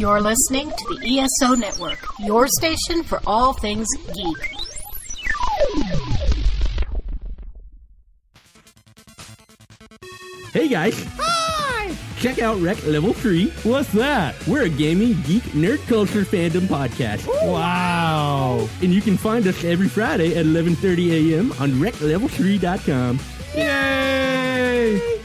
You're listening to the ESO Network, your station for all things geek. Hey guys! Hi! Check out Rec Level 3. What's that? We're a gaming, geek, nerd culture fandom podcast. Ooh. Wow! And you can find us every Friday at 11:30 a.m. on reclevel3.com. Yay!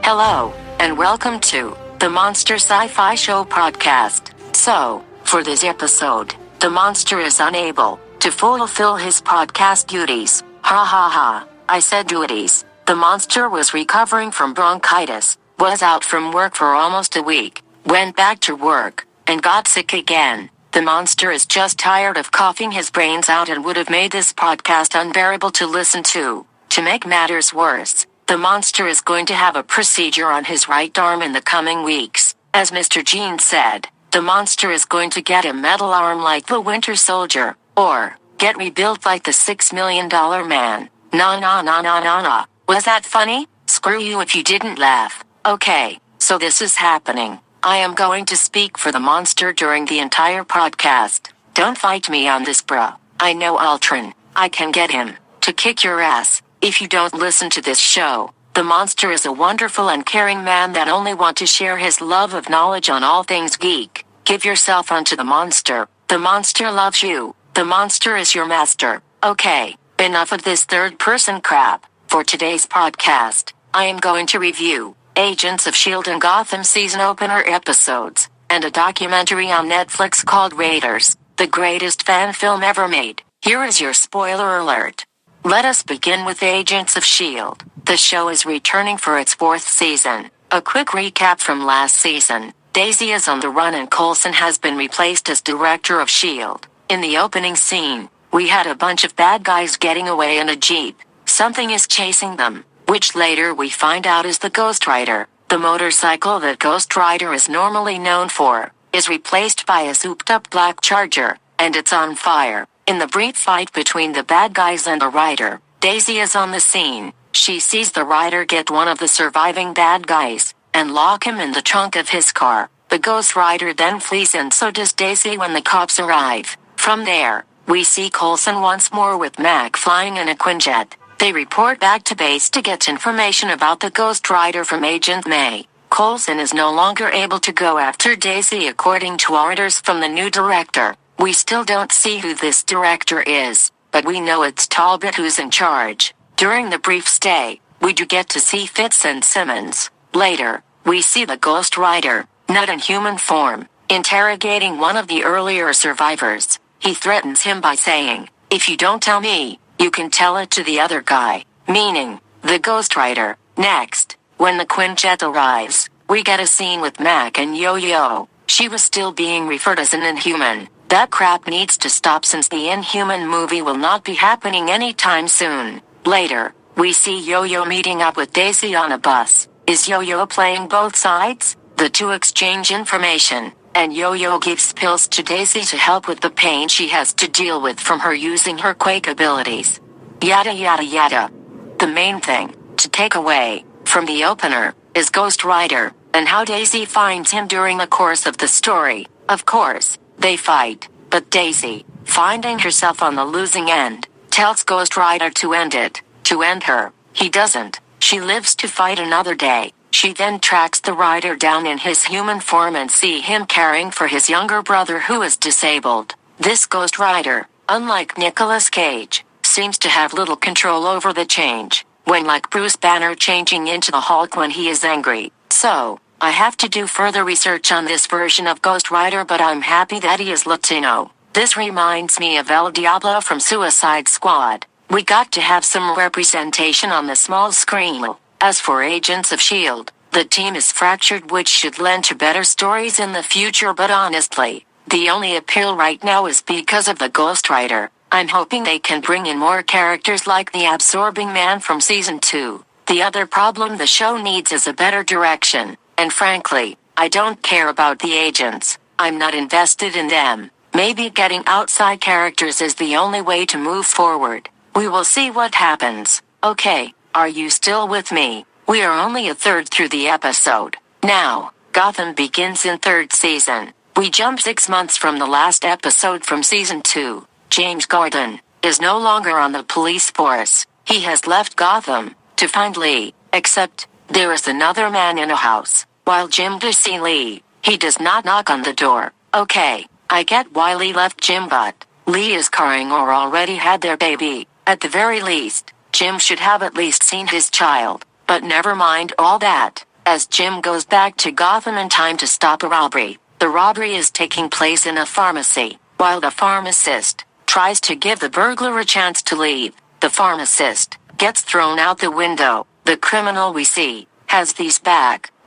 Hello, and welcome to the Monster Sci-Fi Show podcast. So, for this episode, the monster is unable to fulfill his podcast duties. Ha ha ha, I said duties. The monster was recovering from bronchitis, was out from work for almost a week, went back to work, and got sick again. The monster is just tired of coughing his brains out and would have made this podcast unbearable to listen to. To make matters worse, the monster is going to have a procedure on his right arm in the coming weeks. As Mr. Gene said, the monster is going to get a metal arm like the Winter Soldier, or get rebuilt like the $6 Million Man. Nah. Was that funny? Screw you if you didn't laugh. Okay, so this is happening. I am going to speak for the monster during the entire podcast. Don't fight me on this, bruh. I know Ultron. I can get him to kick your ass. If you don't listen to this show, the monster is a wonderful and caring man that only wants to share his love of knowledge on all things geek. Give yourself unto the monster. The monster loves you. The monster is your master. Okay, enough of this third-person crap. For today's podcast, I am going to review Agents of S.H.I.E.L.D. and Gotham season opener episodes, and a documentary on Netflix called Raiders, the greatest fan film ever made. Here is your spoiler alert. Let us begin with Agents of S.H.I.E.L.D. The show is returning for its 4th season. A quick recap from last season. Daisy is on the run and Coulson has been replaced as director of S.H.I.E.L.D. In the opening scene, we had a bunch of bad guys getting away in a Jeep. Something is chasing them, which later we find out is the Ghost Rider. The motorcycle that Ghost Rider is normally known for is replaced by a souped-up black Charger, and it's on fire. In the brief fight between the bad guys and the Rider, Daisy is on the scene. She sees the Rider get one of the surviving bad guys, and lock him in the trunk of his car. The Ghost Rider then flees and so does Daisy when the cops arrive. From there, we see Coulson once more with Mac flying in a Quinjet. They report back to base to get information about the Ghost Rider from Agent May. Coulson is no longer able to go after Daisy according to orders from the new director. We still don't see who this director is, but we know it's Talbot who's in charge. During the brief stay, we do get to see Fitz and Simmons. Later, we see the Ghost Rider, not in human form, interrogating one of the earlier survivors. He threatens him by saying, "If you don't tell me, you can tell it to the other guy," meaning the Ghost Rider. Next, when the Quinjet arrives, we get a scene with Mac and Yo-Yo. She was still being referred as an Inhuman. That crap needs to stop since the Inhuman movie will not be happening anytime soon. Later, we see Yo-Yo meeting up with Daisy on a bus. Is Yo-Yo playing both sides? The two exchange information, and Yo-Yo gives pills to Daisy to help with the pain she has to deal with from her using her Quake abilities. Yada yada yada. The main thing to take away from the opener is Ghost Rider, and how Daisy finds him during the course of the story. Of course, they fight, but Daisy, finding herself on the losing end, tells Ghost Rider to end it. To end her, he doesn't. She lives to fight another day. She then tracks the Rider down in his human form and see him caring for his younger brother who is disabled. This Ghost Rider, unlike Nicolas Cage, seems to have little control over the change, when like Bruce Banner changing into the Hulk when he is angry. So, I have to do further research on this version of Ghost Rider, but I'm happy that he is Latino. This reminds me of El Diablo from Suicide Squad. We got to have some representation on the small screen. As for Agents of S.H.I.E.L.D., the team is fractured, which should lend to better stories in the future, but honestly, the only appeal right now is because of the Ghost Rider. I'm hoping they can bring in more characters like the Absorbing Man from Season 2. The other problem the show needs is a better direction, and frankly, I don't care about the agents. I'm not invested in them. Maybe getting outside characters is the only way to move forward. We will see what happens. Okay, are you still with me? We are only a third through the episode. Now, Gotham begins in third season. We jump 6 months from the last episode from season 2. James Gordon is no longer on the police force. He has left Gotham to find Lee, except there is another man in a house. While Jim does see Lee, he does not knock on the door. Okay, I get why Lee left Jim, but Lee is carrying or already had their baby. At the very least, Jim should have at least seen his child. But never mind all that. As Jim goes back to Gotham in time to stop a robbery, the robbery is taking place in a pharmacy. While the pharmacist tries to give the burglar a chance to leave, the pharmacist gets thrown out the window. The criminal we see has these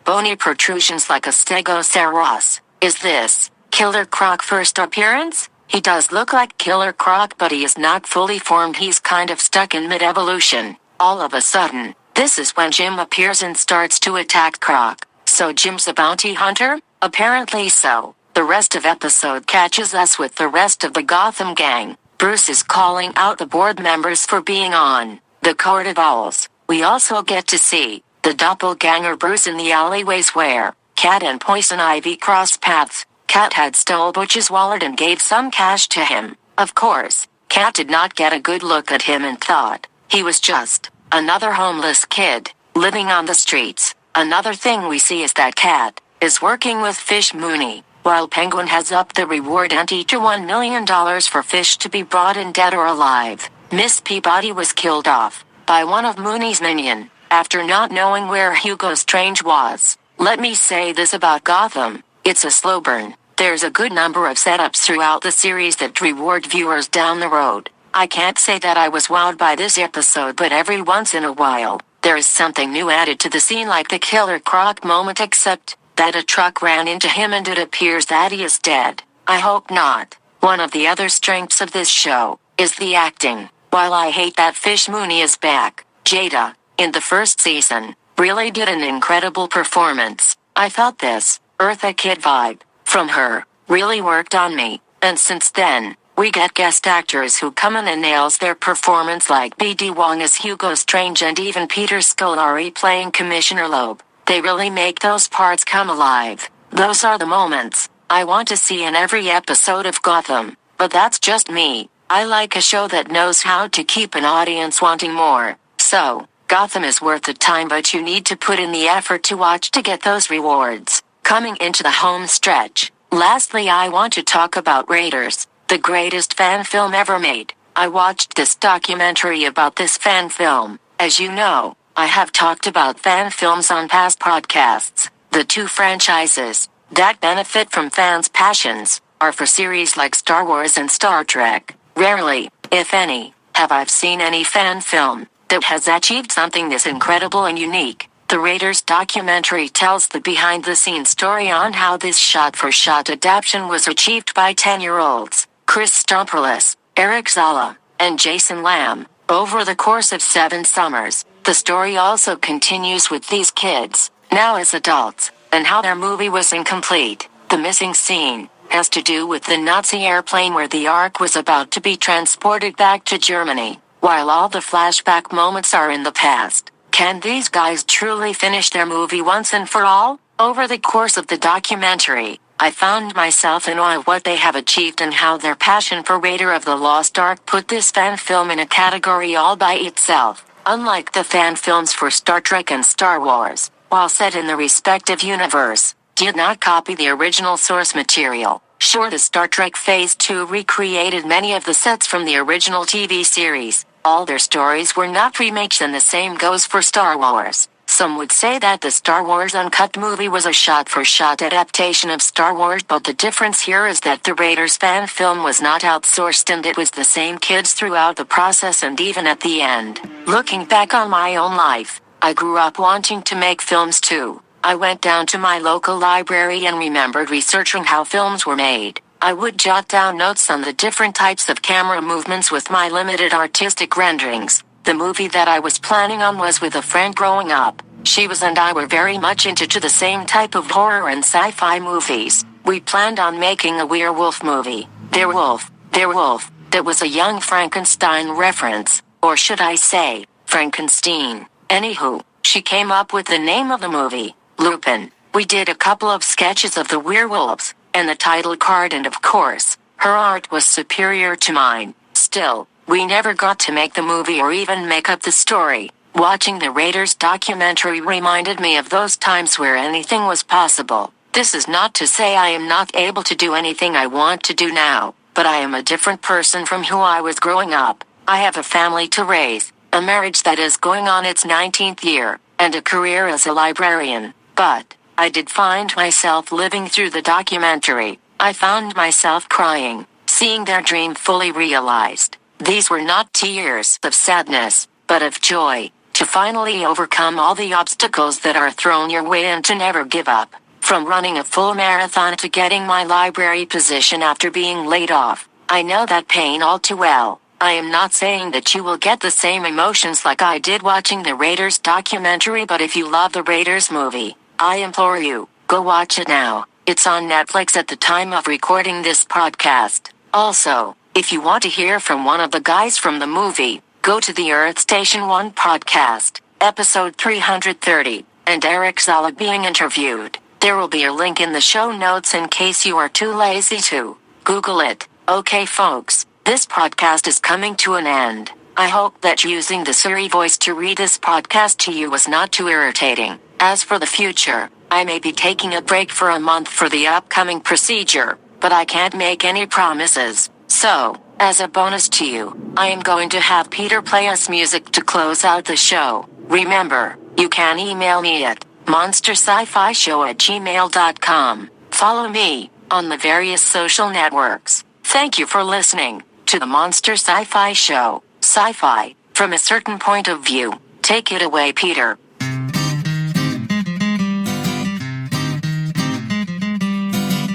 bony protrusions like a stegosaurus. Is this Killer Croc first appearance? He does look like Killer Croc, but he is not fully formed. He's kind of stuck in mid-evolution. All of a sudden, this is when Jim appears and starts to attack Croc. So Jim's a bounty hunter? Apparently so. The rest of episode catches us with the rest of the Gotham gang. Bruce is calling out the board members for being on the Court of Owls. We also get to see the doppelganger Bruce in the alleyways where Cat and Poison Ivy crossed paths. Cat had stole Butch's wallet and gave some cash to him. Of course, Cat did not get a good look at him and thought he was just another homeless kid living on the streets. Another thing we see is that Cat is working with Fish Mooney, while Penguin has upped the reward ante to $1 million for Fish to be brought in dead or alive. Miss Peabody was killed off by one of Mooney's minions after not knowing where Hugo Strange was. Let me say this about Gotham. It's a slow burn. There's a good number of setups throughout the series that reward viewers down the road. I can't say that I was wowed by this episode, but every once in a while, there is something new added to the scene, like the Killer Croc moment, except that a truck ran into him and it appears that he is dead. I hope not. One of the other strengths of this show is the acting. While I hate that Fish Mooney is back, Jada, in the first season, really did an incredible performance. I felt this Eartha Kitt vibe from her really worked on me, and since then, we get guest actors who come in and nails their performance, like B.D. Wong as Hugo Strange and even Peter Scolari playing Commissioner Loeb. They really make those parts come alive. Those are the moments I want to see in every episode of Gotham. But that's just me. I like a show that knows how to keep an audience wanting more. So, Gotham is worth the time, but you need to put in the effort to watch to get those rewards. Coming into the home stretch, lastly, I want to talk about Raiders, the greatest fan film ever made. I watched this documentary about this fan film. As you know, I have talked about fan films on past podcasts. The two franchises that benefit from fans' passions are for series like Star Wars and Star Trek. Rarely, if any, have I seen any fan film that has achieved something this incredible and unique. The Raiders documentary tells the behind-the-scenes story on how this shot-for-shot adaptation was achieved by 10-year-olds Chris Stomperless, Eric Zala, and Jason Lamb over the course of 7 summers. The story also continues with these kids, now as adults, and how their movie was incomplete. The missing scene has to do with the Nazi airplane where the Ark was about to be transported back to Germany, while all the flashback moments are in the past. Can these guys truly finish their movie once and for all? Over the course of the documentary, I found myself in awe of what they have achieved and how their passion for Raider of the Lost Ark put this fan film in a category all by itself. Unlike the fan films for Star Trek and Star Wars, while set in the respective universe, did not copy the original source material. Sure, the Star Trek Phase 2 recreated many of the sets from the original TV series. All their stories were not remakes, and the same goes for Star Wars. Some would say that the Star Wars Uncut movie was a shot-for-shot adaptation of Star Wars, but the difference here is that the Raiders fan film was not outsourced and it was the same kids throughout the process and even at the end. Looking back on my own life, I grew up wanting to make films too. I went down to my local library and remembered researching how films were made. I would jot down notes on the different types of camera movements with my limited artistic renderings. The movie that I was planning on was with a friend growing up. She and I were very much into the same type of horror and sci-fi movies. We planned on making a werewolf movie. Their wolf, that was a young Frankenstein reference, or should I say, Frankenstein. Anywho, she came up with the name of the movie, Lupin. We did a couple of sketches of the werewolves, and the title card, and of course, her art was superior to mine. Still, we never got to make the movie or even make up the story. Watching the Raiders documentary reminded me of those times where anything was possible. This is not to say I am not able to do anything I want to do now, but I am a different person from who I was growing up. I have a family to raise, a marriage that is going on its 19th year, and a career as a librarian. But I did find myself living through the documentary. I found myself crying, seeing their dream fully realized. These were not tears of sadness, but of joy, to finally overcome all the obstacles that are thrown your way and to never give up. From running a full marathon to getting my library position after being laid off, I know that pain all too well. I am not saying that you will get the same emotions like I did watching the Raiders documentary, but if you love the Raiders movie, I implore you, go watch it now. It's on Netflix at the time of recording this podcast. Also, if you want to hear from one of the guys from the movie, go to the Earth Station 1 podcast, episode 330, and Eric Zala being interviewed. There will be a link in the show notes in case you are too lazy to Google it. Okay folks, this podcast is coming to an end. I hope that using the Siri voice to read this podcast to you was not too irritating. As for the future, I may be taking a break for a month for the upcoming procedure, but I can't make any promises. So, as a bonus to you, I am going to have Peter play us music to close out the show. Remember, you can email me at monsterscifishow@gmail.com. Follow me on the various social networks. Thank you for listening to the Monster Sci-Fi Show. Sci-fi, from a certain point of view. Take it away, Peter.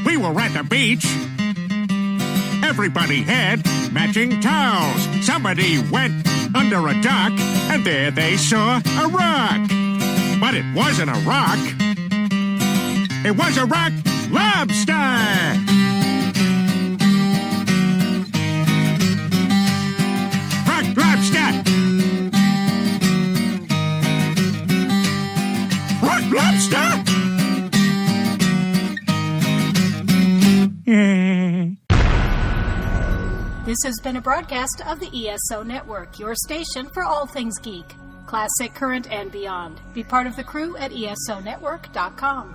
We were at the beach. Everybody had matching towels. Somebody went under a dock, and there they saw a rock. But it wasn't a rock. It was a rock lobster. Rock lobster. Rock lobster. This has been a broadcast of the ESO Network, your station for all things geek, classic, current, and beyond. Be part of the crew at esonetwork.com.